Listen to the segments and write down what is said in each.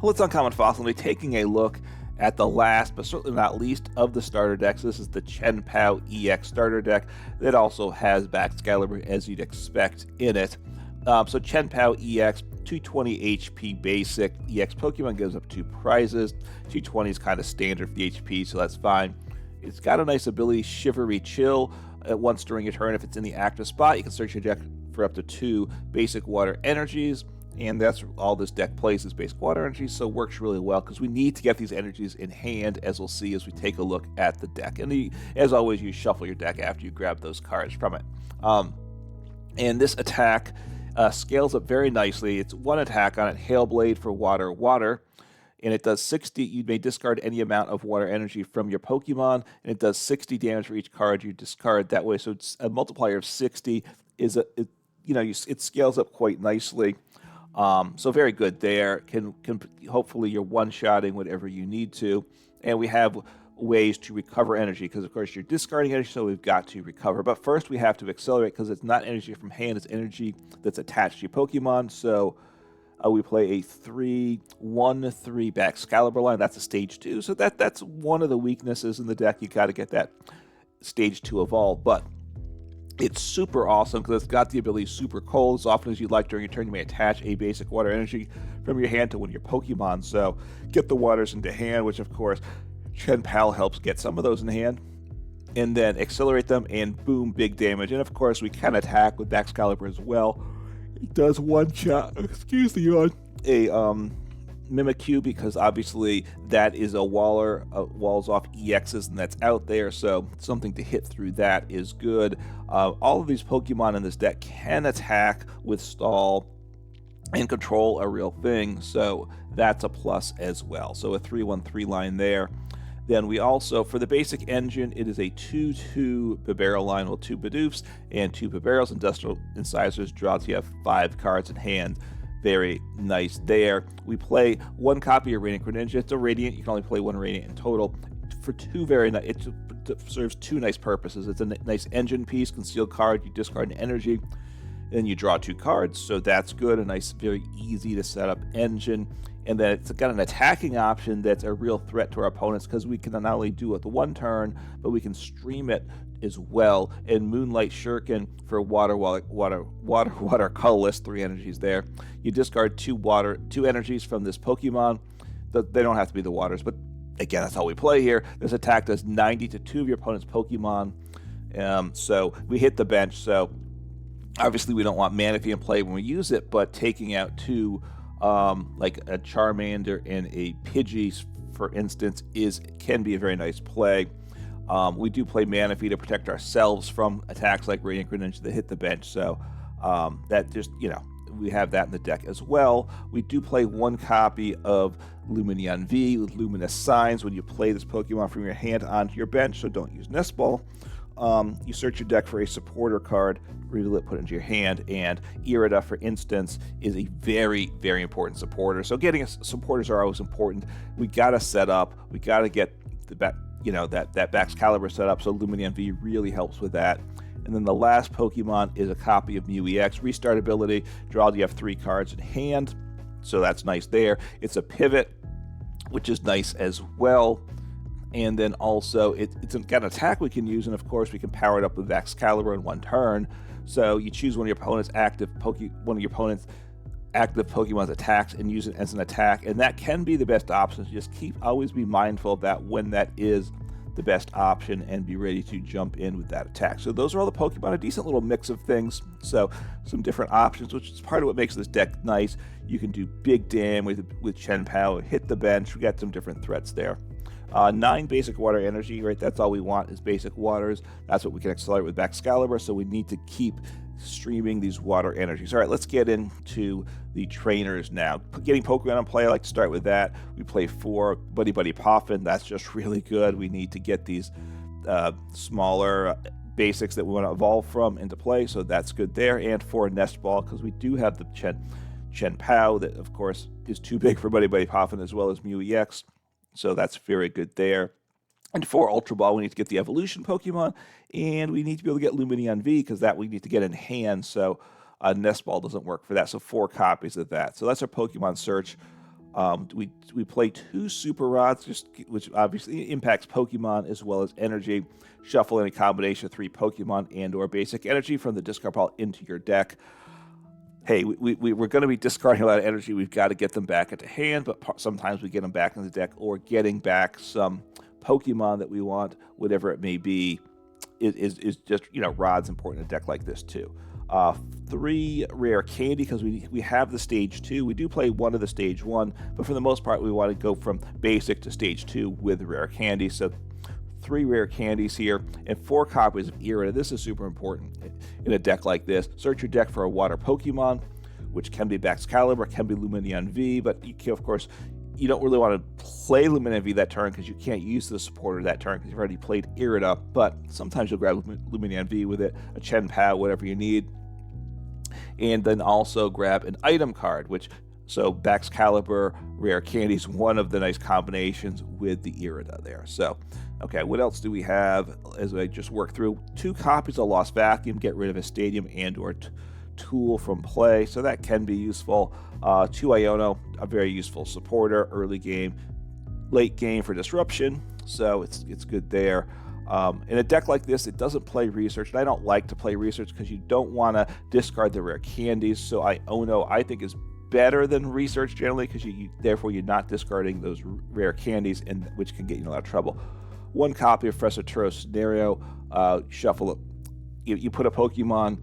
Well, it's Uncommon Fossil, and we're taking a look at the last, but certainly not least, of the starter decks. This is the Chien-Pao EX starter deck that also has Baxcalibur, as you'd expect, in it. So Chien-Pao EX, 220 HP basic. EX Pokemon gives up 2 prizes. 220 is kind of standard for the HP, so that's fine. It's got a nice ability, Shivery Chill. Once during your turn, if it's in the active spot, you can search your deck for up to 2 basic water energies. And that's all this deck plays is basic water energies, so it works really well because we need to get these energies in hand, as we'll see as we take a look at the deck. And as always, you shuffle your deck after you grab those cards from it. And this attack scales up very nicely. It's 1 attack on it, Hail Blade for water, and it does 60. You may discard any amount of water energy from your Pokemon, and it does 60 damage for each card you discard that way. So it's a multiplier of 60. It scales up quite nicely. So very good there. Can hopefully you're one-shotting whatever you need to. And we have ways to recover energy because, of course, you're discarding energy, so we've got to recover. But first we have to accelerate because it's not energy from hand, it's energy that's attached to your Pokemon. So we play a 3-1-3 Baxcalibur line. That's a stage 2. So that's one of the weaknesses in the deck. You got to get that stage 2 evolve. But it's super awesome because it's got the ability Super Cold. As often as you'd like during your turn, you may attach a basic water energy from your hand to one of your Pokemon. So get the waters into hand, which of course Chien-Pao helps get some of those in hand. And then accelerate them and boom, big damage. And of course we can attack with Baxcalibur as well. It does one shot, on a Mimikyu because obviously that is a walls off EXs and that's out there, so something to hit through that is good. All of these Pokemon in this deck can attack with stall and control a real thing, so that's a plus as well. So a 3-1-3 line there. Then we also, for the basic engine, it is a 2-2 Bibarel line with 2 Bidoofs and 2 Bibarels. Industrial Incisors draws you have 5 cards in hand. Very nice there. We play 1 copy of Radiant Greninja. It's a Radiant. You can only play 1 Radiant in total. For 2 very nice, it serves 2 nice purposes. It's a nice engine piece, concealed card. You discard an energy, then you draw 2 cards. So that's good. A nice, very easy to set up engine. And then it's got an attacking option that's a real threat to our opponents because we can not only do it the 1 turn, but we can stream it as well. And Moonlight Shuriken for water colorless, 3 energies there. You discard 2 energies from this Pokemon. They don't have to be the waters, but again, that's how we play here. This attack does 90 to 2 of your opponent's Pokemon. So we hit the bench. So obviously we don't want Manaphy in play when we use it, but taking out 2 like a Charmander and a Pidgey, for instance, can be a very nice play. We do play Manaphy to protect ourselves from attacks like Radiant Greninja that hit the bench, so that just, we have that in the deck as well. We do play 1 copy of Lumineon V with Luminous Signs when you play this Pokemon from your hand onto your bench, so don't use Nest Ball. You search your deck for a supporter card, reveal it, put it into your hand, and Irida, for instance, is a very, very important supporter. So getting supporters are always important. We got to set up, we got to get the that Baxcalibur set up, so Lumineon V really helps with that. And then the last Pokemon is a copy of Mew EX. Restart ability, draw you have 3 cards in hand, so that's nice there. It's a pivot, which is nice as well. And then also it's got an attack we can use, and of course we can power it up with Baxcalibur in 1 turn. So you choose one of your opponent's active Pokemon's attacks and use it as an attack, and that can be the best option. So just always be mindful of that when that is the best option and be ready to jump in with that attack. So those are all the Pokemon, a decent little mix of things. So some different options, which is part of what makes this deck nice. You can do big damage with Chien-Pao, hit the bench. We got some different threats there. 9 basic water energy, right? That's all we want is basic waters. That's what we can accelerate with Baxcalibur, so we need to keep streaming these water energies. All right, let's get into the trainers now. Getting Pokemon in play, I like to start with that. We play 4 Buddy-Buddy Poffin. That's just really good. We need to get these smaller basics that we want to evolve from into play, so that's good there. And 4 Nest Ball, because we do have the Chien-Pao that, of course, is too big for Buddy-Buddy Poffin, as well as Mew EX. So that's very good there. And 4 Ultra Ball, we need to get the evolution Pokemon, and we need to be able to get Lumineon V because that we need to get in hand. So Nest Ball doesn't work for that. So 4 copies of that. So that's our Pokemon search. We play 2 Super Rods, which obviously impacts Pokemon as well as energy. Shuffle in a combination of 3 Pokemon and/or Basic Energy from the discard pile into your deck. Hey, we're going to be discarding a lot of energy. We've got to get them back into hand, but sometimes we get them back in the deck, or getting back some Pokemon that we want, whatever it may be, is just, Rod's important in a deck like this too. 3 Rare Candy, because we have the Stage 2. We do play one of the Stage 1, but for the most part, we want to go from Basic to Stage 2 with Rare Candy. So 3 Rare Candies here, and 4 copies of Irida. This is super important in a deck like this. Search your deck for a water Pokemon, which can be Baxcalibur, can be Lumineon V, but of course, you don't really want to play Lumineon V that turn because you can't use the supporter that turn because you've already played Irida, but sometimes you'll grab Lumineon V with it, a Chien-Pao, whatever you need. And then also grab an item card, so Baxcalibur, Rare Candy is one of the nice combinations with the Irida there. So, okay, what else do we have as I just work through? 2 copies of Lost Vacuum, get rid of a stadium and/or tool from play, so that can be useful. 2 Iono, a very useful supporter, early game, late game for disruption, so it's good there. In a deck like this, it doesn't play research, and I don't like to play research because you don't want to discard the rare candies. So Iono, I think, is better than research generally because therefore you're not discarding those rare candies, and which can get you in a lot of trouble. 1 copy of Professor Turo's Scenario, shuffle it. You put a Pokemon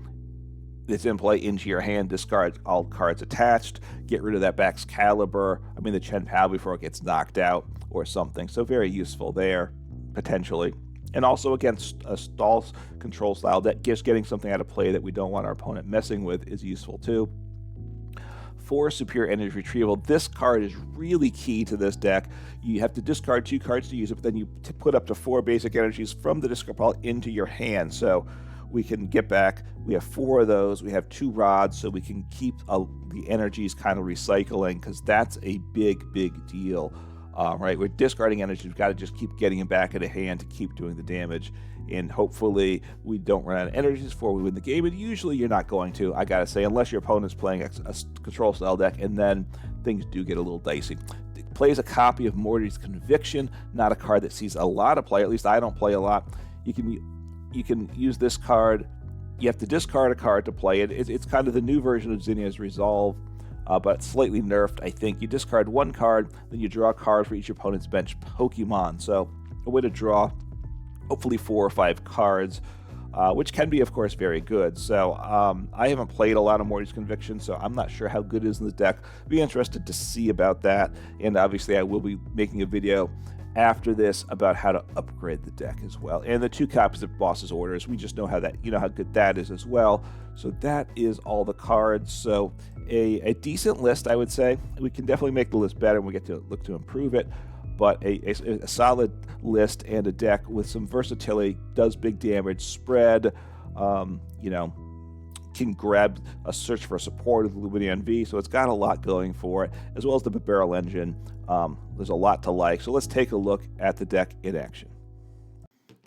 that's in play into your hand, discard all cards attached, get rid of that Baxcalibur, the Chien-Pao before it gets knocked out or something. So very useful there, potentially. And also against a stall control style that just getting something out of play that we don't want our opponent messing with is useful too. 4 Superior Energy Retrieval. This card is really key to this deck. You have to discard 2 cards to use it, but then you put up to 4 basic energies from the discard pile into your hand. So we can get back, we have 4 of those, we have 2 rods, so we can keep the energies kind of recycling, because that's a big deal. Right, we're discarding energy. We've got to just keep getting them back into hand to keep doing the damage, and hopefully we don't run out of energies before we win the game. And usually you're not going to, I gotta say, unless your opponent's playing a control style deck, and then things do get a little dicey. It plays a copy of Morty's Conviction, not a card that sees a lot of play. At least I don't play a lot. You can use this card. You have to discard a card to play it. It's kind of the new version of Zinnia's Resolve. But slightly nerfed, I think. You discard 1 card, then you draw a card for each opponent's bench Pokemon. So a way to draw hopefully 4 or 5 cards, which can be, of course, very good. So I haven't played a lot of Morty's Conviction, so I'm not sure how good it is in the deck. Be interested to see about that, and obviously I will be making a video after this about how to upgrade the deck as well. And the 2 copies of Boss's Orders, we just know how good that is as well. So that is all the cards. So a decent list, I would say. We can definitely make the list better when we get to look to improve it, but a solid list and a deck with some versatility, does big damage, spread, can grab a search for support of the Lumineon V, so it's got a lot going for it, as well as the Bibarel engine. There's a lot to like, so let's take a look at the deck in action.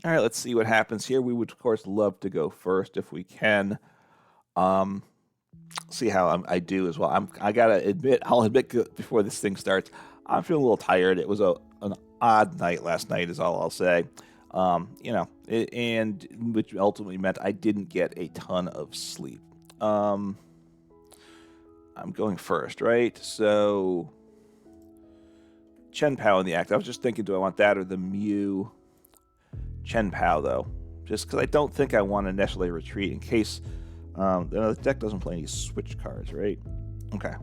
All right, let's see what happens here. We would, of course, love to go first if we can. See how I do as well. I'll admit before this thing starts, I'm feeling a little tired. It was an odd night last night is all I'll say. And which ultimately meant I didn't get a ton of sleep. I'm going first, right? So Chien-Pao in the act. I was just thinking, do I want that or the Mew? Chien-Pao, though. Just because I don't think I want to necessarily retreat in case the deck doesn't play any switch cards, right? Okay.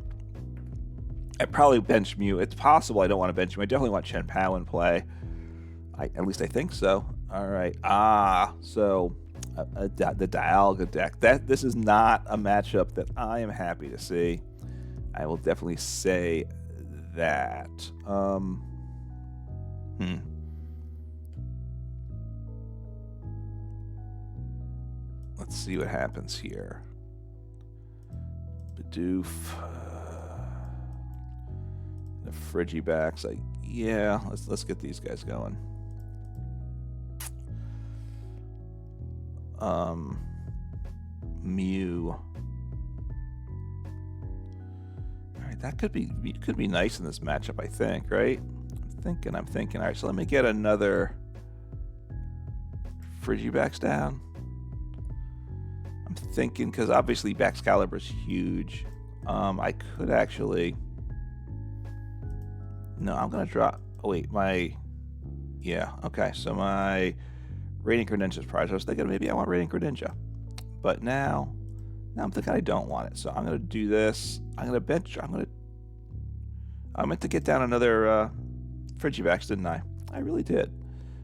I'd probably bench Mew. It's possible I don't want to bench Mew. I definitely want Chien-Pao in play. At least I think so. All right. So the Dialga deck. This is not a matchup that I am happy to see. I will definitely say that. Let's see what happens here. Bidoof. The Frigibax. Yeah, let's get these guys going. Mew. Alright, that could be nice in this matchup, I think, right? I'm thinking. All right, so let me get another Frigibax down. I'm thinking, because obviously Baxcalibur is huge. I could actually... No, I'm going to drop... Oh, wait, Yeah, okay, so my Radiant Greninja's prize. I was thinking maybe I want Radiant Greninja. But now I'm thinking I don't want it. So I'm going to do this. I meant to get down another Frigibax, didn't I? I really did.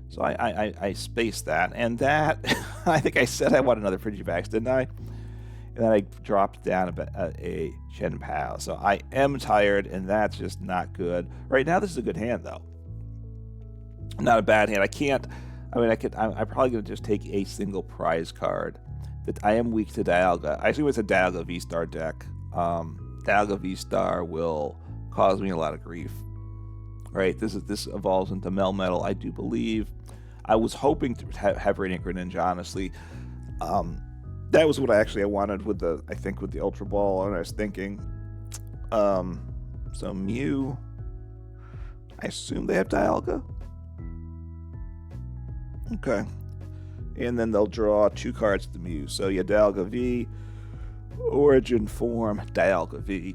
So I spaced that. And that, I think I said I want another Frigibax, didn't I? And then I dropped down a Chien-Pao. So I am tired, and that's just not good. Right now, this is a good hand, though. Not a bad hand. I'm probably going to just take a single prize card. That I am weak to Dialga. I assume it's a Dialga V-Star deck. Dialga V-Star will cause me a lot of grief. Right? This evolves into Melmetal, I do believe. I was hoping to have Radiant Greninja, honestly. That was what I wanted with the Ultra Ball, and I was thinking. So Mew, I assume they have Dialga. Okay. And then they'll draw 2 cards to the Mew. So yeah, Dialga V, Origin Form, Dialga V.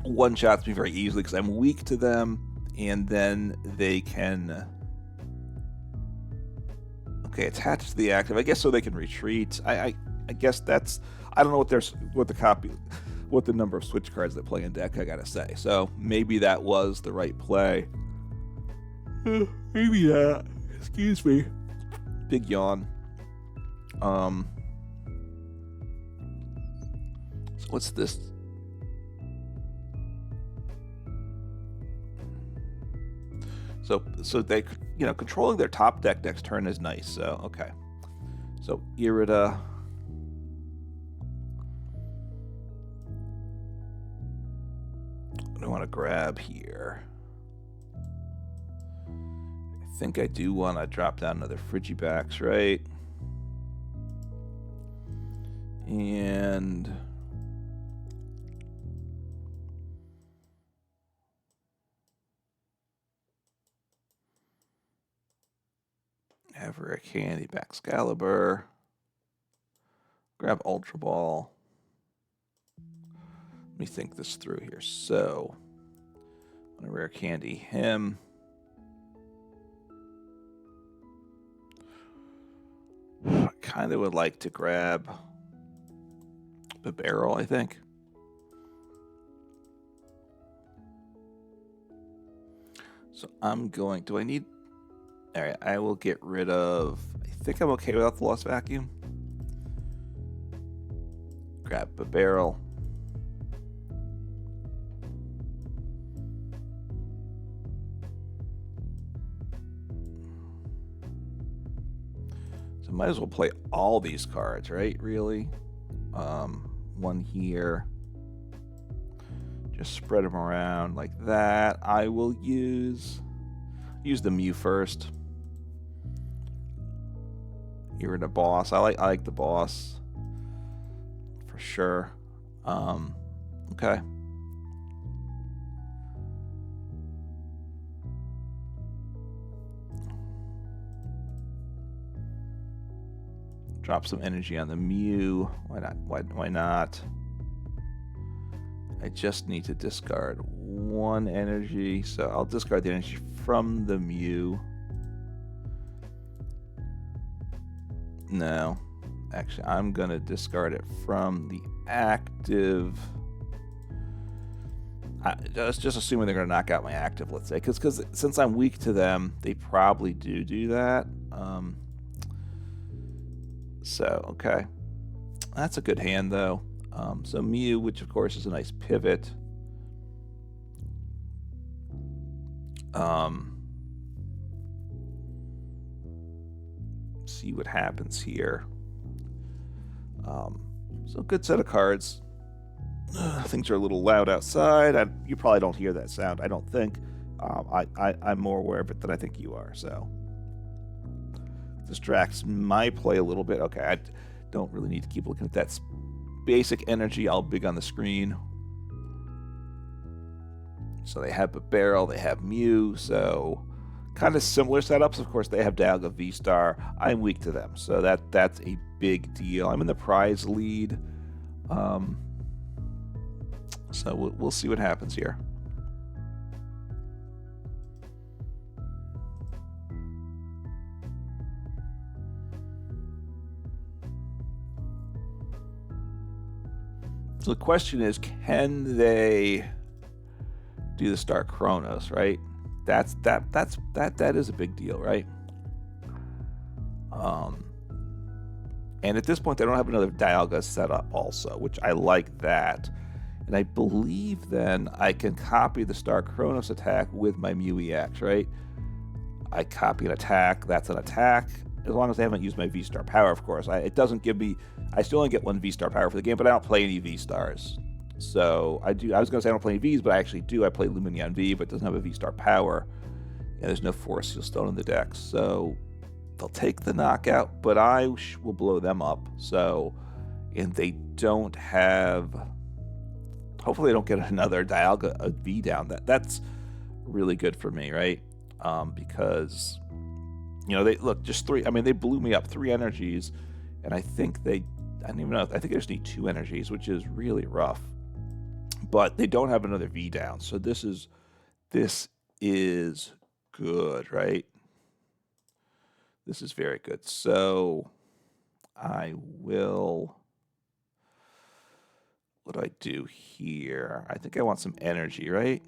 One-shots me very easily because I'm weak to them, and then they can... Okay, attach to the active. I guess so they can retreat. I guess that's... I don't know what the number of switch cards that play in deck, I gotta say. So maybe that was the right play. Maybe not. Excuse me. Big yawn. So what's this? So they, controlling their top deck next turn is nice. So okay. So Irida. What do I want to grab here? I think I do want to drop down another Frigibax, right? And have Rare Candy, Baxcalibur. Grab Ultra Ball. Let me think this through here. So, I'm going to Rare Candy him. I kind of would like to grab Bibarel, I think. So I'm going... Do I need... Alright, I will get rid of... I think I'm okay without the Lost Vacuum. Grab Bibarel. So might as well play all these cards, right? Really? One here. Just spread them around like that. I will use the Mew first. Irida Boss. I like the Boss for sure. Okay. Drop some energy on the Mew. Why not? Why not? I just need to discard 1 energy, so I'll discard the energy from the Mew. No, actually, I'm gonna discard it from the active. Just assuming they're gonna knock out my active, let's say, because since I'm weak to them, they probably do that. So, okay. That's a good hand, though. So Mew, which of course is a nice pivot. See what happens here. So good set of cards. Things are a little loud outside. You probably don't hear that sound, I don't think. I'm more aware of it than I think you are, so... Distracts my play a little bit. Okay, I don't really need to keep looking at that basic energy. I'll big on the screen. So they have Bibarel, they have Mew, so kind of similar setups. Of course, they have Dialga V-Star. I'm weak to them, so that's a big deal. I'm in the prize lead, so we'll see what happens here. So the question is, can they do the Star Chronos, right? That is a big deal, right? And at this point, they don't have another Dialga set up also, which I like that. And I believe then I can copy the Star Chronos attack with my Mew EX, right? I copy an attack, that's an attack. As long as I haven't used my V-Star power, of course. It doesn't give me, I still only get one V-Star power for the game, but I don't play any V-Stars. So I was going to say I don't play any Vs, but I actually do. I play Lumineon V, but it doesn't have a V-Star power. And there's no Force Seal Stone in the deck. So they'll take the knockout, but I will blow them up. So, and they don't have, hopefully they don't get another Dialga V down. That's really good for me, right? Because, you know, they look just three. I mean, they blew me up 3 energies, and I think I don't even know. I think I just need 2 energies, which is really rough. But they don't have another V down, so this is good, right? This is very good. So I will. What do I do here? I think I want some energy, right?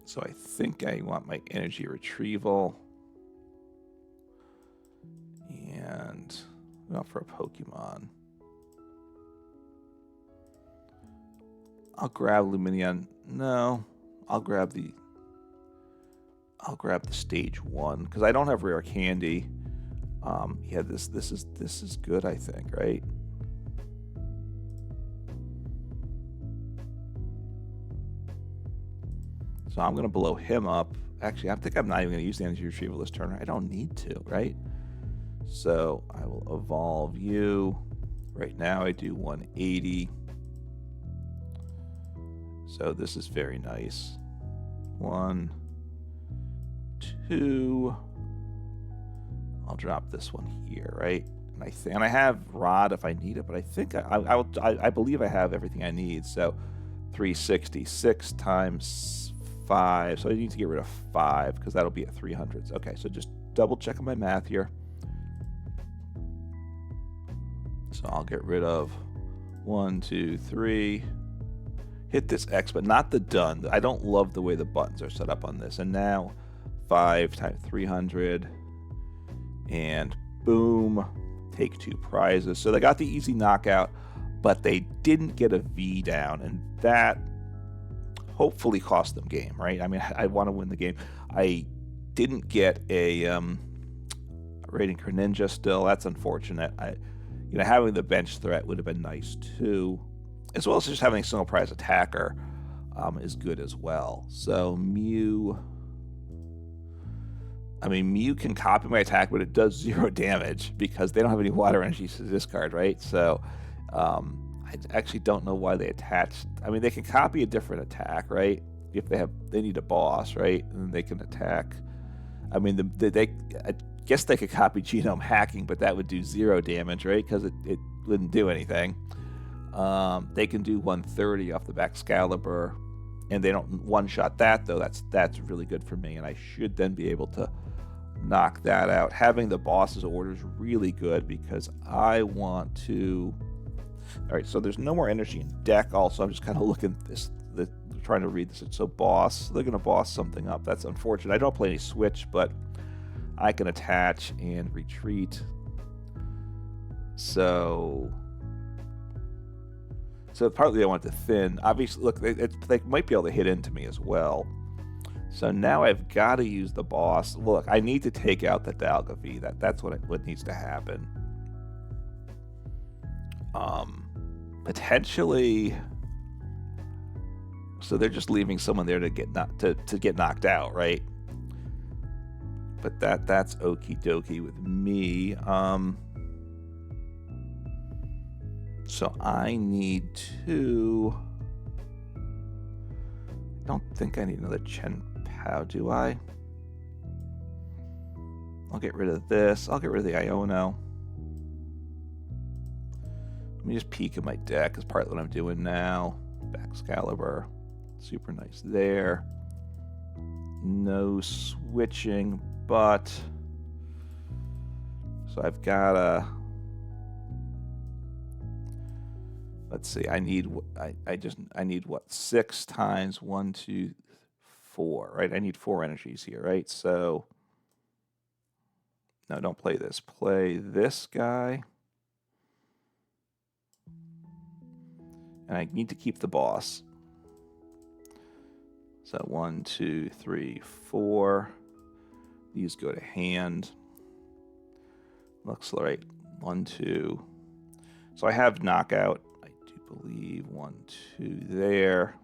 So I think I want my energy retrieval. And well, for a Pokemon, I'll grab Lumineon. No, I'll grab the stage 1 because I don't have Rare Candy. Yeah, this is good, I think, right? So I'm gonna blow him up. Actually, I think I'm not even gonna use the energy retrieval this turn. I don't need to, right? So I will evolve you. Right now I do 180. So this is very nice. 1, 2. I'll drop this one here, right? And I have Rod if I need it, but I think I believe I have everything I need. So 366 times 5. So I need to get rid of 5 because that'll be at 300s. Okay, so just double checking my math here. So I'll get rid of 1, 2, 3. Hit this X, but not the done. I don't love the way the buttons are set up on this. And now 5 times 300. And boom, take 2 prizes. So they got the easy knockout, but they didn't get a V down. And that hopefully cost them game, right? I mean, I want to win the game. I didn't get a Radiant Greninja still. That's unfortunate. Having the bench threat would have been nice too, as well as just having a single prize attacker is good as well. So Mew, Mew can copy my attack, but it does 0 damage because they don't have any water energy to discard, right? So I actually don't know why they attached. I mean, they can copy a different attack, right? If they need a boss, right? And then they can attack. I mean, I guess they could copy genome hacking, but that would do 0 damage, right? Because it wouldn't do anything. They can do 130 off the Baxcalibur, and they don't one-shot that, though. That's really good for me, and I should then be able to knock that out. Having the boss's order is really good because I want to... All right, so there's no more energy in deck also. I'm just kind of looking at this, trying to read this. So boss, they're going to boss something up. That's unfortunate. I don't play any switch, but I can attach and retreat. So partly I want to thin. Obviously, look, they might be able to hit into me as well. So now I've got to use the boss. Look, I need to take out the Dialga V. That's what needs to happen. Potentially. So they're just leaving someone there to get knocked out, right? But that's okie dokie with me. So I need to... I don't think I need another Chien-Pao, do I? I'll get rid of this. I'll get rid of the Iono. Let me just peek at my deck. Is part of what I'm doing now. Baxcalibur. Super nice there. No switching, but... So I've got a... Let's see, I need what, 6 times 1, 2, 4, right? I need 4 energies here, right? So, no, don't play this. Play this guy. And I need to keep the boss. So 1, 2, 3, 4. These go to hand. Looks right. 1, 2. So I have knockout. Believe 1, 2 there.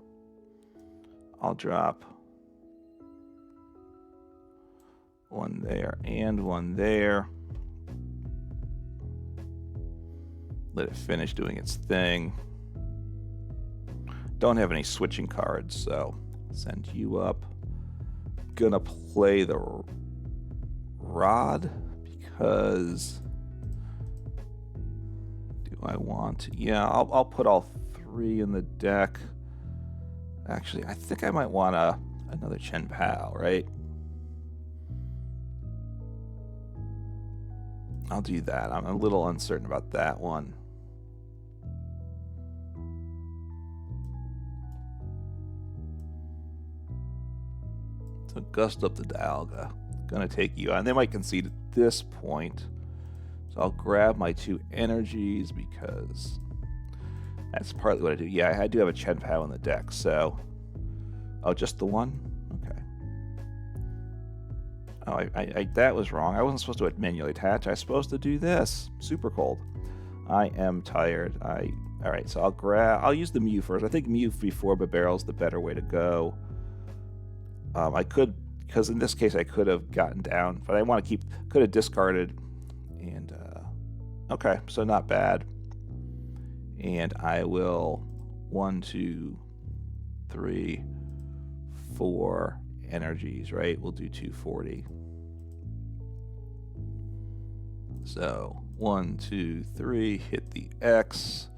I'll drop 1 there and 1 there. Let it finish doing its thing. Don't have any switching cards, so send you up. Gonna play the rod because... I want. Yeah, I'll put all 3 in the deck. Actually, I think I might want another Chien-Pao, right? I'll do that. I'm a little uncertain about that one. So gust up the Dialga. Gonna take you on. They might concede at this point. So I'll grab my 2 energies because that's partly what I do. Yeah, I do have a Chien-Pao in the deck, so... Oh, just the one? Okay. Oh, that was wrong. I wasn't supposed to manually attach. I was supposed to do this. Super cold. I am tired. Alright, so I'll use the Mew first. I think Mew before Bibarel is the better way to go. I could, because in this case I could have gotten down, but I want to keep, could have discarded. And, okay, so not bad. And I will 1, 2, 3, 4 energies, right? We'll do 240. So 1, 2, 3, hit the X.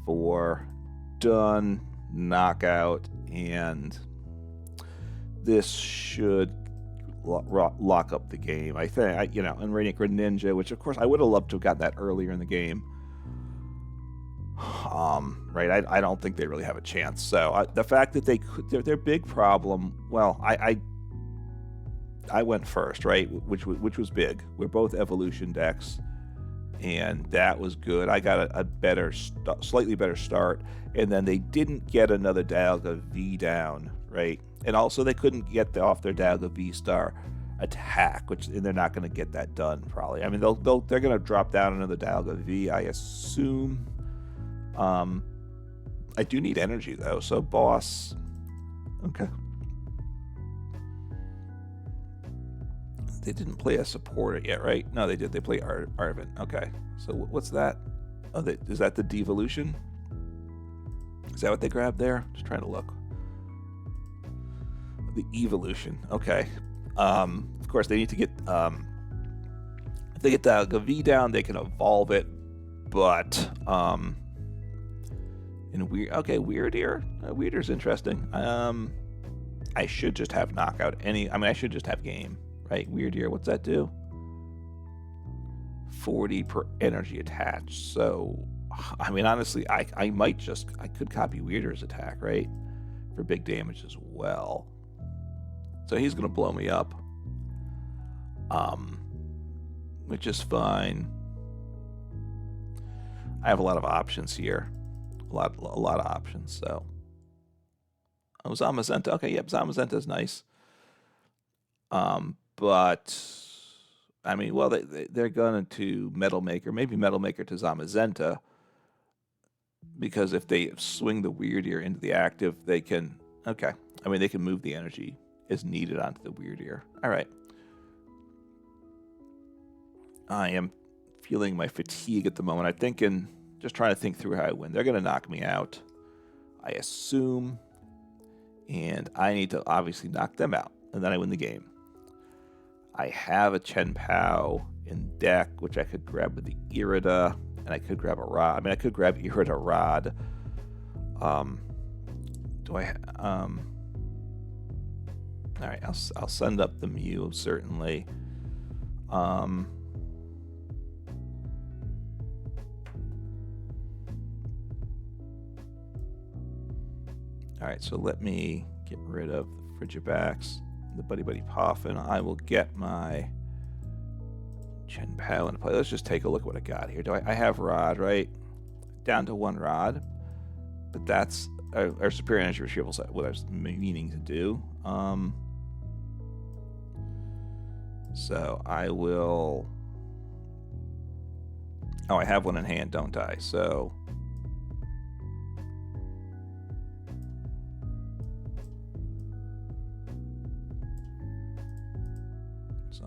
4, done, knockout, and this should lock up the game. I think, and Radiant Greninja, which of course I would have loved to have gotten that earlier in the game. Right, I don't think they really have a chance. So the fact that they could, their big problem. Well, I went first, right, which was big. We're both evolution decks, and that was good. I got a better, slightly better start, and then they didn't get another Dialga V down, right? And also they couldn't get off their Dialga V Star attack, and they're not going to get that done probably. I mean, they're going to drop down another Dialga V, I assume. I do need energy though, so boss. Okay. They didn't play a supporter yet, right? No, they did. They play Arvin. Okay. So what's that? Oh, is that the devolution? Is that what they grabbed there? Just trying to look. The evolution. Okay. Of course, they need to get. If they get the V down, they can evolve it. But Weirdeer. Weirdeer's interesting. I should just have knockout. I should just have game. Right, Weirdeer, what's that do? 40 per energy attached. So, I mean, honestly, I could copy Weirdeer's attack, right? For big damage as well. So he's going to blow me up. Which is fine. I have a lot of options here. A lot of options, so. Oh, Zamazenta. Okay, yep, Zamazenta's nice. But, I mean, well, they're going to Metal Maker, maybe Metal Maker to Zamazenta, because if they swing the Weirdeer into the active, they can, okay. I mean, they can move the energy as needed onto the Weirdeer. All right. I am feeling my fatigue at the moment. I'm thinking Just trying to think through how I win. They're going to knock me out, I assume. And I need to obviously knock them out. And then I win the game. I have a Chien-Pao in deck, which I could grab with the Irida. And I could grab a Rod. I mean, I could grab Irida Rod. Do I... Alright, I'll send up the Mew, certainly. Alright, so let me get rid of the Frigibax, the Buddy-Buddy Poffin. I will get my Chien-Pao into play. Let's just take a look at what I got here. I have Rod, right? Down to 1 Rod. But that's our Superior Energy Retrieval set, what I was meaning to do. So I will... Oh, I have one in hand, don't I? So...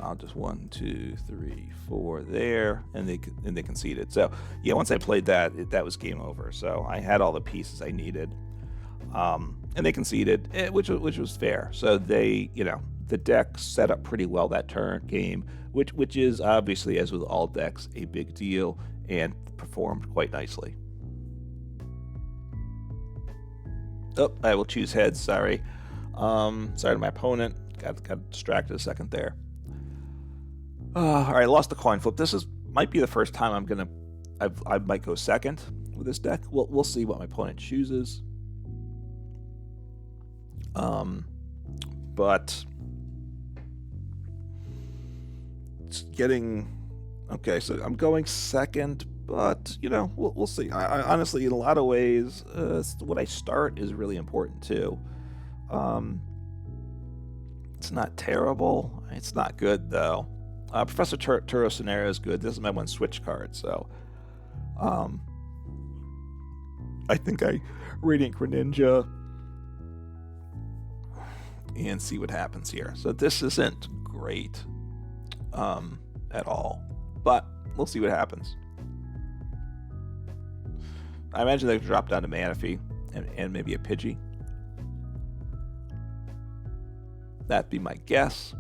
I'll just 1, 2, 3, 4 there, and they conceded. So yeah, once I played that, that was game over. So I had all the pieces I needed, and they conceded, which was fair. So they, you know, the deck set up pretty well that game, which is obviously, as with all decks, a big deal, and performed quite nicely. Oh, I will choose heads. Sorry, sorry to my opponent. Got distracted a second there. All right, lost the coin flip. This might be the first time I might go second with this deck. We'll see what my opponent chooses. But it's getting okay. So I'm going second, but you know we'll see. I honestly, in a lot of ways, what I start is really important too. It's not terrible. It's not good though. Professor Turo scenario is good. This is my 1 switch card, so I think I Radiant Greninja and see what happens here. So this isn't great at all, but we'll see what happens. I imagine they drop down to Manaphy and maybe a Pidgey. That'd be my guess.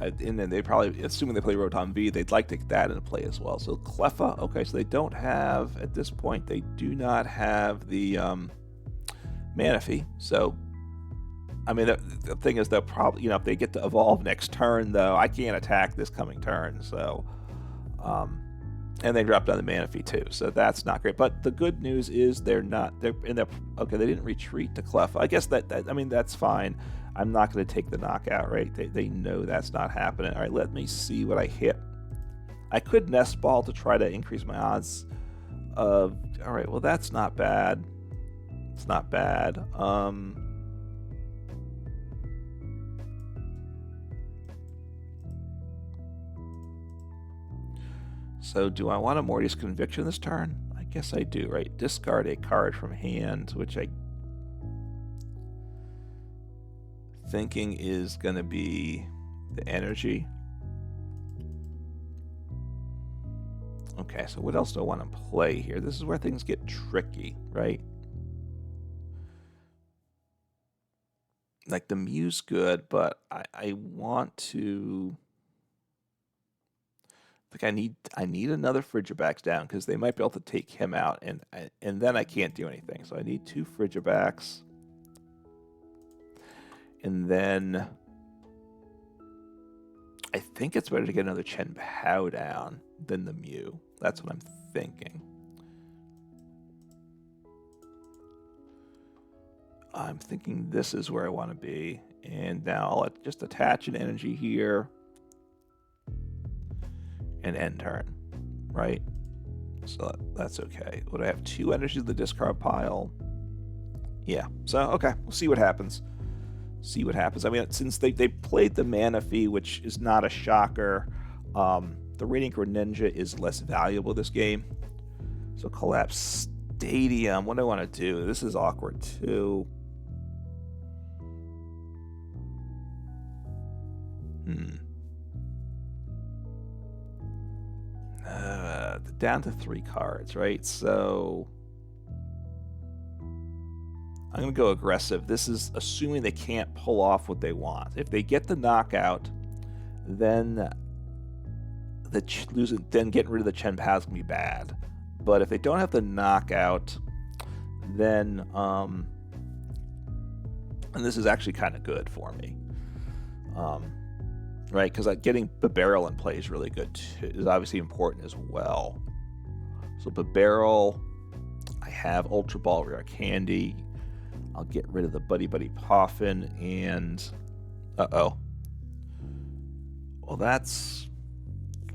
And then they probably, assuming they play Rotom V, they'd like to get that into play as well. So Cleffa, okay, so they don't have, at this point, they do not have the Manaphy. So, I mean, the thing is, they'll probably, you know, if they get to evolve next turn, though, I can't attack this coming turn. So, and they dropped down the Manaphy too, so that's not great. But the good news is okay, they didn't retreat to Cleffa. I guess I mean, that's fine. I'm not going to take the knockout, right? They know that's not happening. All right, let me see what I hit. I could Nest Ball to try to increase my odds of... All right, well, that's not bad. It's not bad. So do I want a Morty's Conviction this turn? I guess I do, right? Discard a card from hand, which I... thinking is going to be the energy. Okay, so what else do I want to play here? This is where things get tricky, right? Like the Mew's good, but I want to... I think I need another Frigibax down because they might be able to take him out, and then I can't do anything. So I need 2 Frigibax. And then I think it's better to get another Chien-Pao down than the Mew. That's what I'm thinking. I'm thinking this is where I want to be. And now I'll just attach an energy here and end turn, right? So that's okay. Would I have 2 energies in the discard pile? Yeah. So, okay. We'll see what happens. See what happens. I mean, since they played the Manaphy, which is not a shocker, the Radiant Greninja is less valuable this game. So Collapse Stadium. What do I want to do? This is awkward too. The down to 3 cards, right? So I'm going to go aggressive. This is assuming they can't pull off what they want. If they get the knockout, then getting rid of the Chien-Pao is going to be bad. But if they don't have the knockout, then and this is actually kind of good for me, right? Because getting Bibarel in play is really good too, is obviously important as well. So Bibarel, I have Ultra Ball Rare Candy. I'll get rid of the Buddy-Buddy Poffin and well, that's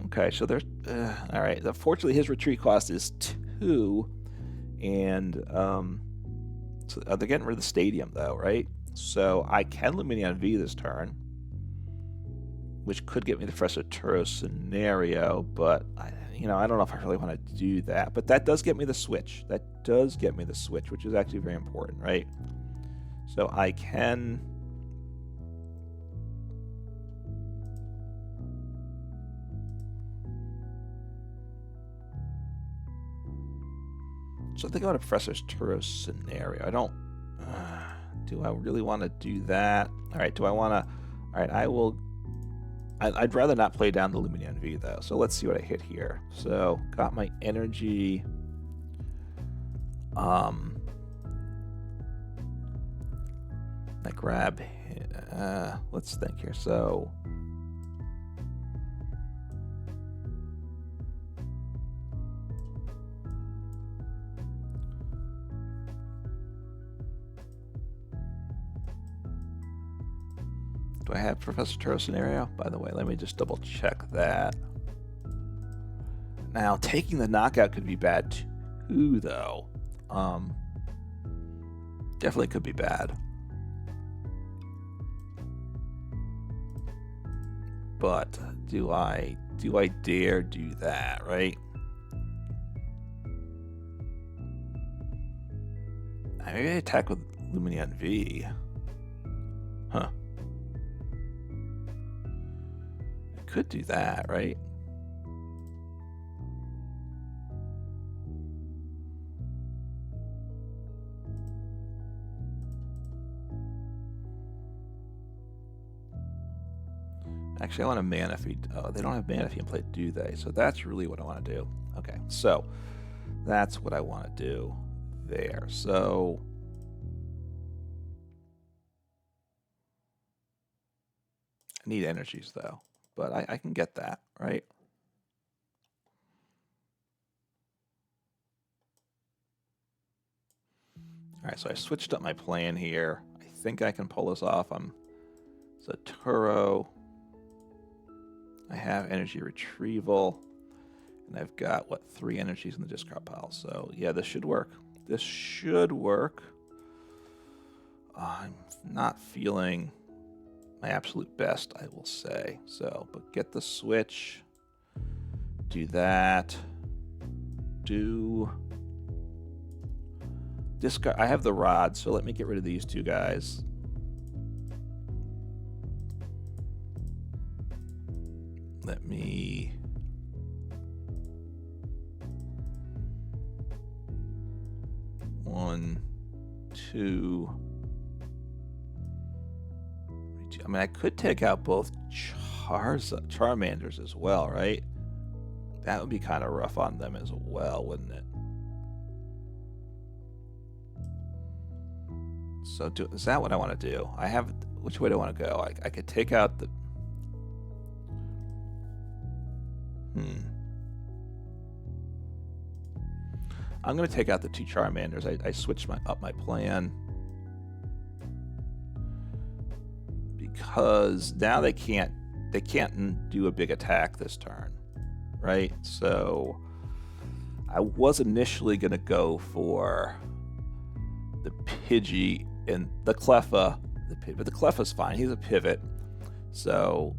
okay. So there's all right. Fortunately, his retreat cost is 2, and so they're getting rid of the stadium though, right? So I can Lumineon V this turn, which could get me the Professor Turo scenario, but I don't know if I really want to do that. But that does get me the switch. That does get me the switch, which is actually very important, right? So I can. So I think I want a Professor's Turo scenario. I don't. Do I really want to do that? All right. Do I want to? All right. I will. I'd rather not play down the Lumineon V though. So let's see what I hit here. So got my energy. I grab. Let's think here. So. Do I have Professor Turo scenario? By the way, let me just double check that. Now, taking the knockout could be bad too, though. Definitely could be bad. But do I dare do that, right? Maybe I attack with Lumineon V. Huh. Could do that, right? Actually, I want a Manaphy. Oh, they don't have Manaphy in play, do they? So that's really what I want to do. Okay, so that's what I want to do there. So I need energies though. But I can get that, right? All right, so I switched up my plan here. I think I can pull this off. So Turo. I have energy retrieval, and I've got, what, 3 energies in the discard pile. So yeah, this should work. This should work. I'm not feeling my absolute best, I will say. So, but get the switch. Do that. Do discard. I have the rod, so let me get rid of these 2 guys. Let me. One, 2. I mean, I could take out both Charmanders as well, right? That would be kind of rough on them as well, wouldn't it? So is that what I want to do? Which way do I want to go? I could take out the... I'm going to take out the 2 Charmanders. I switched up my plan. Because now they can't do a big attack this turn, right? So I was initially going to go for the Pidgey and the Cleffa, but the Cleffa's fine. He's a pivot, so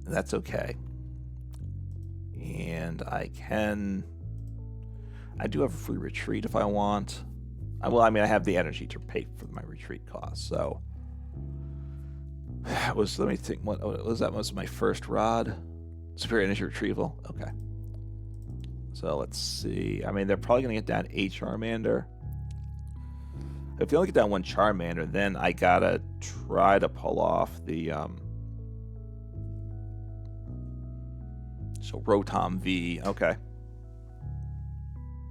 that's okay. And I do have a free retreat if I want. I have the energy to pay for my retreat cost, so. Let me think, what was that? Was my first rod? Superior energy retrieval? Okay. So let's see. I mean, they're probably going to get down a Charmander. If they only get down one Charmander, then I gotta try to pull off the so Rotom V. Okay.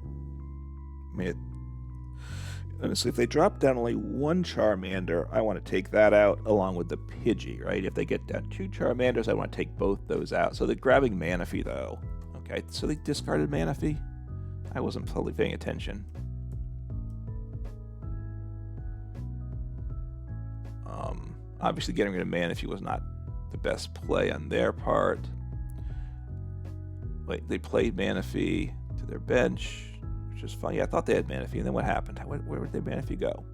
I mean, honestly, if they drop down only one Charmander, I want to take that out along with the Pidgey, right? If they get down two Charmanders, I want to take both those out. So they're grabbing Manaphy, though. Okay, so they discarded Manaphy? I wasn't totally paying attention. Obviously, getting rid of Manaphy was not the best play on their part. Wait, they played Manaphy to their bench, which is fine. Yeah, I thought they had Manaphy, and then what happened? Where did their Manaphy go?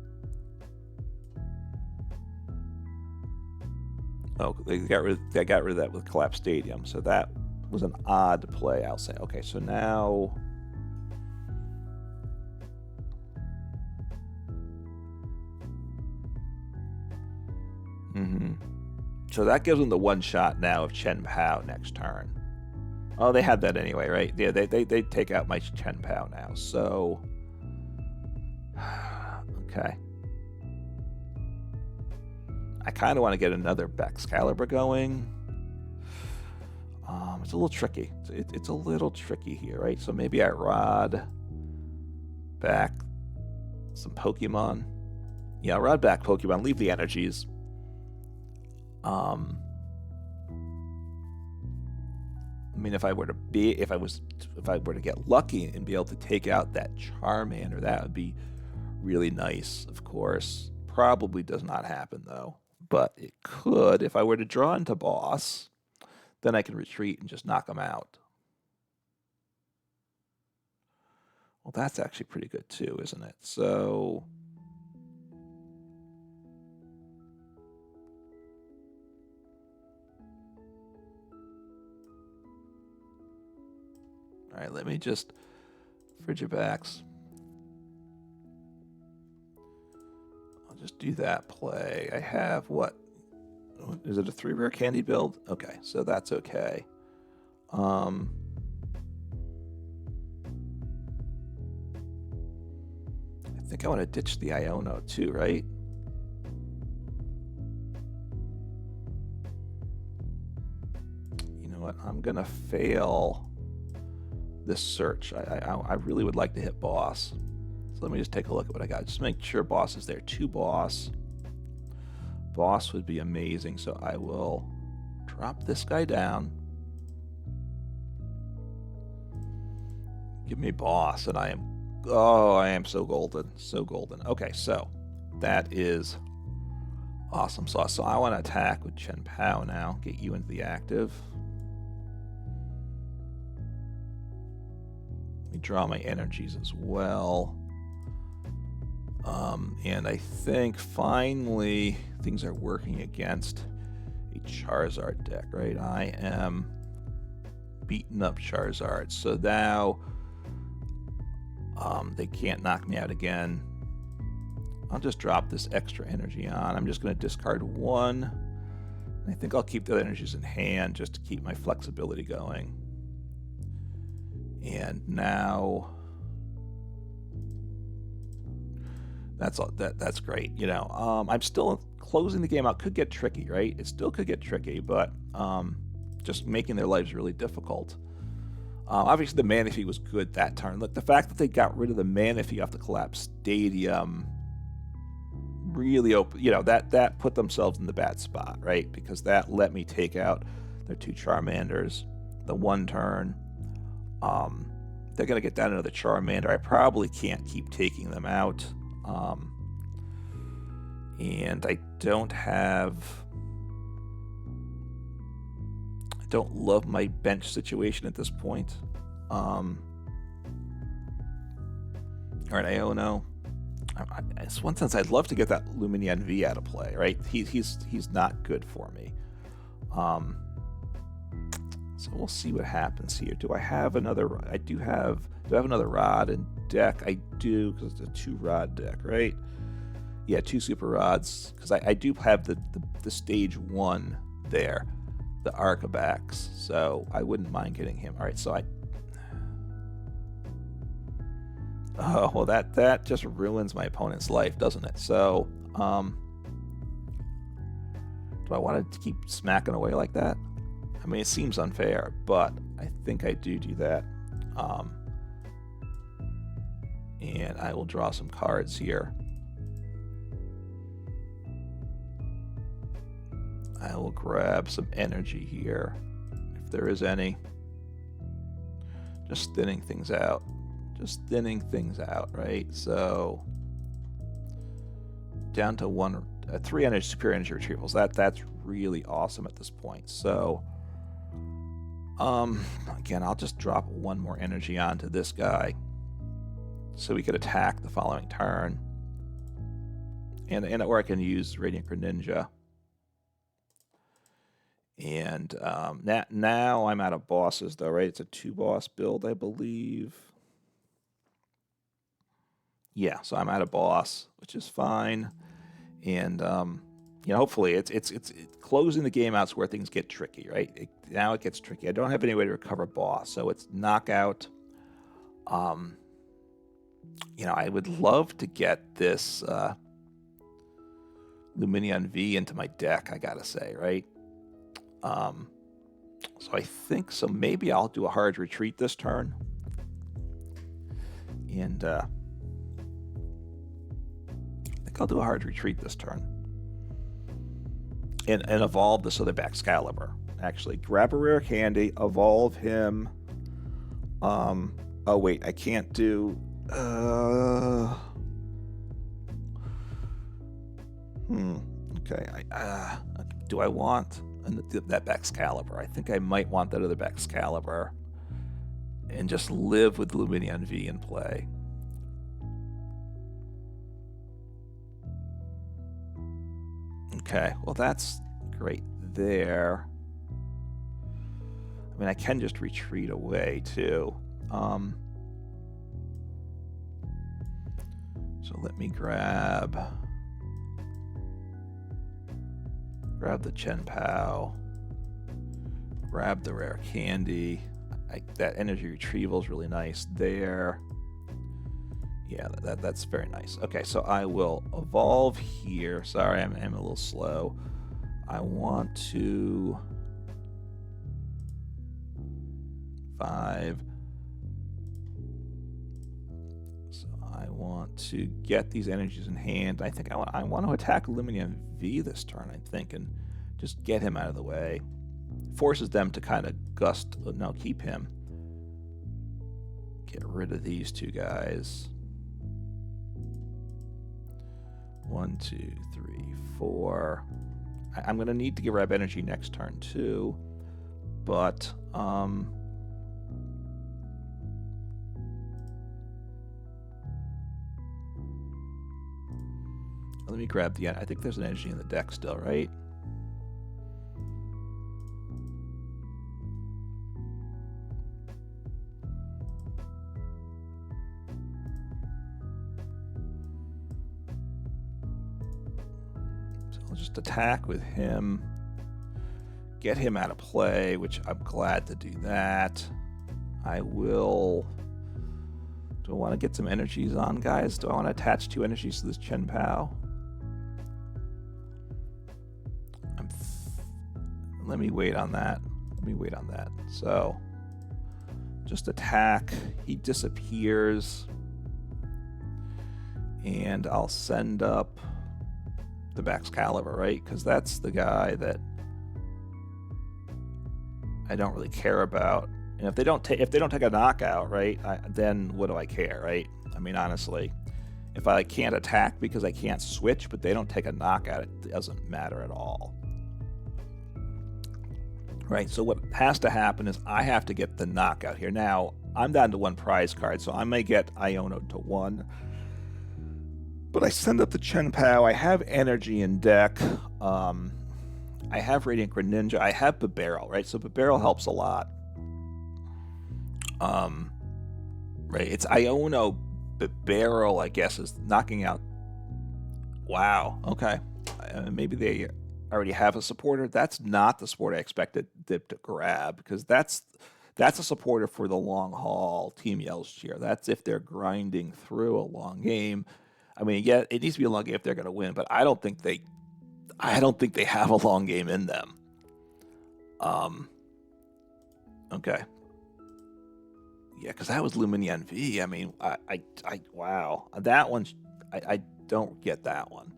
Oh, they got rid of that with Collapse Stadium, so that was an odd play, I'll say. Okay, so now... So that gives them the one shot now of Chien-Pao next turn. Oh, they had that anyway, right? Yeah, they take out my Chien-Pao now. So, okay. I kind of want to get another Baxcalibur going. It's a little tricky. It's a little tricky here, right? So maybe I rod back some Pokemon. Yeah, rod back Pokemon. Leave the energies. I mean, if I were to get lucky and be able to take out that Charmander, that would be really nice. Of course, probably does not happen though, but it could. If I were to draw into boss, then I can retreat and just knock them out. Well, that's actually pretty good too, isn't it? So. All right, let me just Frigibax. I'll just do that play. I have what? Is it a 3 Rare Candy build? Okay, so that's okay. I think I want to ditch the Iono too, right? You know what? I'm gonna fail this search. I really would like to hit boss. So let me just take a look at what I got. Just make sure boss is there. 2 boss. Boss would be amazing. So I will drop this guy down. Give me boss, and I am so golden. So golden. Okay, so that is awesome sauce. So I want to attack with Chien-Pao now. Get you into the active. Let me draw my energies as well. And I think finally things are working against a Charizard deck, right? I am beating up Charizard. So now they can't knock me out again. I'll just drop this extra energy on. I'm just going to discard 1. I think I'll keep the energies in hand just to keep my flexibility going. And now that's great. You know, I'm still closing the game out. Could get tricky, right? It still could get tricky, but just making their lives really difficult. Obviously, the Manaphy was good that turn. Look, the fact that they got rid of the Manaphy off the Collapse Stadium really that put themselves in the bad spot, right? Because that let me take out their 2 Charmanders the one turn. They're going to get down another Charmander. I probably can't keep taking them out. And I don't love my bench situation at this point. All right, Iono. In one sense, I'd love to get that Lumineon V out of play, right? He's not good for me. So we'll see what happens here. Do I have another? Do I have another rod in deck? I do, because it's a 2 rod deck, right? Yeah, 2 super rods, because I do have the stage 1 there, the Arctibax. So I wouldn't mind getting him. All right, so Oh, well, that just ruins my opponent's life, doesn't it? So, do I want to keep smacking away like that? I mean, it seems unfair, but I think I do that. And I will draw some cards here. I will grab some energy here, if there is any. Just thinning things out. Just thinning things out, right? So down to 3 energy superior energy retrievals. That's really awesome at this point. So again, I'll just drop 1 more energy onto this guy so we could attack the following turn. And or I can use Radiant Greninja. And now I'm out of bosses, though, right? It's a 2-boss build, I believe. Yeah, so I'm out of boss, which is fine. And you know, hopefully it's closing the game out is where things get tricky, right? Now it gets tricky. I don't have any way to recover boss, so it's knockout. You know, I would love to get this Lumineon V into my deck, I gotta say, right? So I think so. Maybe I'll do a hard retreat this turn, and I think I'll do a hard retreat this turn, and evolve this other Baxcalibur. Actually, grab a rare candy, evolve him. Oh wait, I can't do. Okay. Do I want that Baxcalibur? I think I might want that other Baxcalibur and just live with Lumineon V in play. Okay, well that's great there. I mean, I can just retreat away too. So let me grab the Chien-Pao, grab the rare candy. That energy retrieval is really nice there. Yeah, that's very nice. Okay, so I will evolve here. Sorry, I'm a little slow. I want to 5. So I want to get these energies in hand. I think I want to attack Lumineon V this turn, I think, and just get him out of the way. Forces them to kind of keep him. Get rid of these 2 guys. 1, 2, 3, 4. I'm going to need to grab energy next turn too, but let me grab I think there's an energy in the deck still, right? So I'll just attack with him, get him out of play, which I'm glad to do that. I will. Do I want to get some energies on, guys? Do I want to attach 2 energies to this Chien-Pao? Let me wait on that. So, just attack. He disappears. And I'll send up the Baxcalibur, right? Because that's the guy that I don't really care about. And if they don't take a knockout, right, then what do I care, right? I mean, honestly, if I can't attack because I can't switch, but they don't take a knockout, it doesn't matter at all. Right, so what has to happen is I have to get the knockout here. Now, I'm down to 1 prize card, so I may get Iono to 1. But I send up the Chien-Pao. I have energy in deck. I have Radiant Greninja. I have Bibarel, right? So Bibarel helps a lot. Right, it's Iono Bibarel, I guess, is knocking out. Wow, okay. Maybe they already have a supporter. That's not the support I expected them to grab, because that's That's a supporter for the long haul Team Yell's cheer. That's if they're grinding through a long game. I mean, yeah, it needs to be a long game if they're going to win, but I don't think they have a long game in them. Okay. Yeah, because that was Lumineon V. I mean, wow, that one, I don't get that one.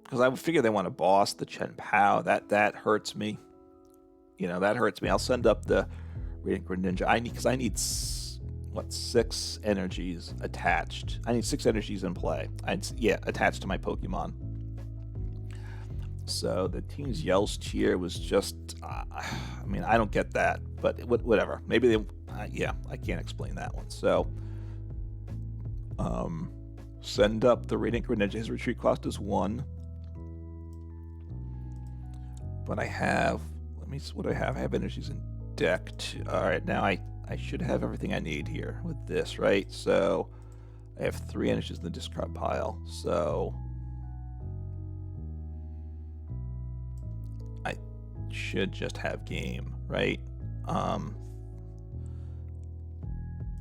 Because I would figure they want to boss the Chien-Pao. That hurts me. You know, that hurts me. I'll send up the Radiant Greninja. I need what, 6 energies attached. I need 6 energies in play. Attached to my Pokemon. So the Team's Yell's cheer was just, I mean, I don't get that, but whatever. Maybe they, I can't explain that one. So, send up the Radiant Greninja. His retreat cost is 1. But I have, what do I have? I have energies in deck. All right, now I should have everything I need here with this, right? So I have 3 energies in the discard pile. So I should just have game, right?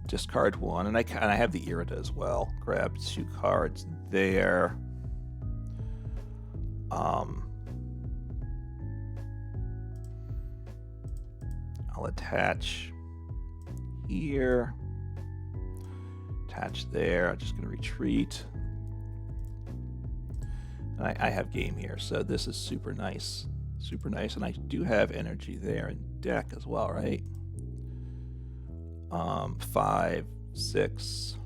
Discard 1, and I have the Irida as well. Grab 2 cards there. I'll attach here, attach there. I'm just going to retreat. And I have game here, so this is super nice, and I do have energy there in deck as well, right? 5, 6.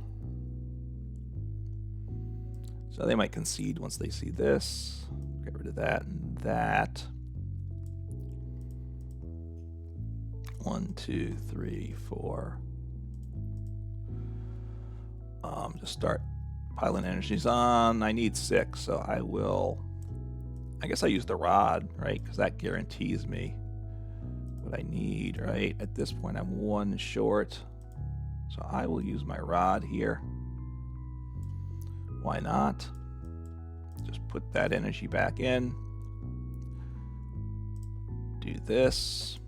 So they might concede once they see this. Get rid of that and that. 1, 2, 3, 4. Just start piling energies on. I need 6, so I guess I use the rod, right? Because that guarantees me what I need, right? At this point, I'm 1 short. So I will use my rod here. Why not? Just put that energy back in. Do this.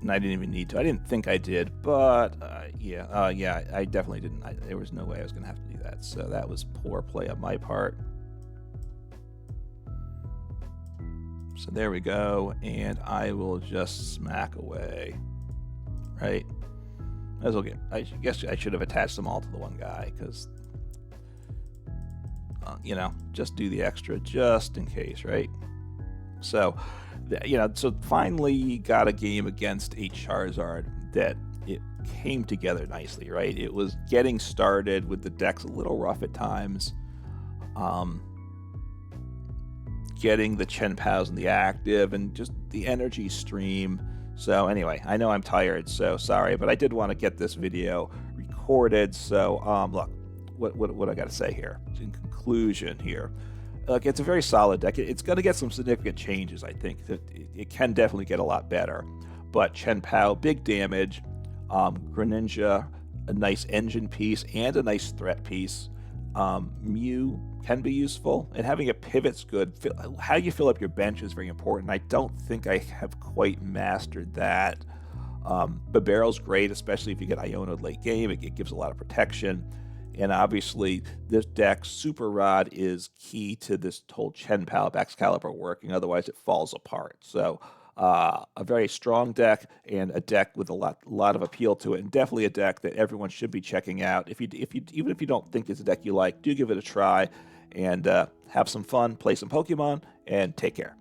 And I didn't even need to. I didn't think I did, but I definitely didn't. There was no way I was going to have to do that. So that was poor play on my part. So there we go, and I will just smack away, right? As well I guess I should have attached them all to the one guy, because, just do the extra just in case, right? So, so finally got a game against a Charizard that it came together nicely, right? It was getting started with the decks a little rough at times. Getting the Chien-Paos in the active and just the energy stream. So anyway, I know I'm tired, so sorry, but I did want to get this video recorded. So look, what I got to say here in conclusion here. Look, it's a very solid deck. It's going to get some significant changes, I think. It can definitely get a lot better. But Chien-Pao, big damage. Greninja, a nice engine piece and a nice threat piece. Mew can be useful, and having a pivot's good. How you fill up your bench is very important. I don't think I have quite mastered that. Bibarel's great, especially if you get Iono late game. It gives a lot of protection. And obviously, this deck, Super Rod, is key to this whole Chien-Pao Baxcalibur working. Otherwise, it falls apart. So, a very strong deck, and a deck with a lot of appeal to it, and definitely a deck that everyone should be checking out. Even if you don't think it's a deck you like, do give it a try, and have some fun, play some Pokemon, and take care.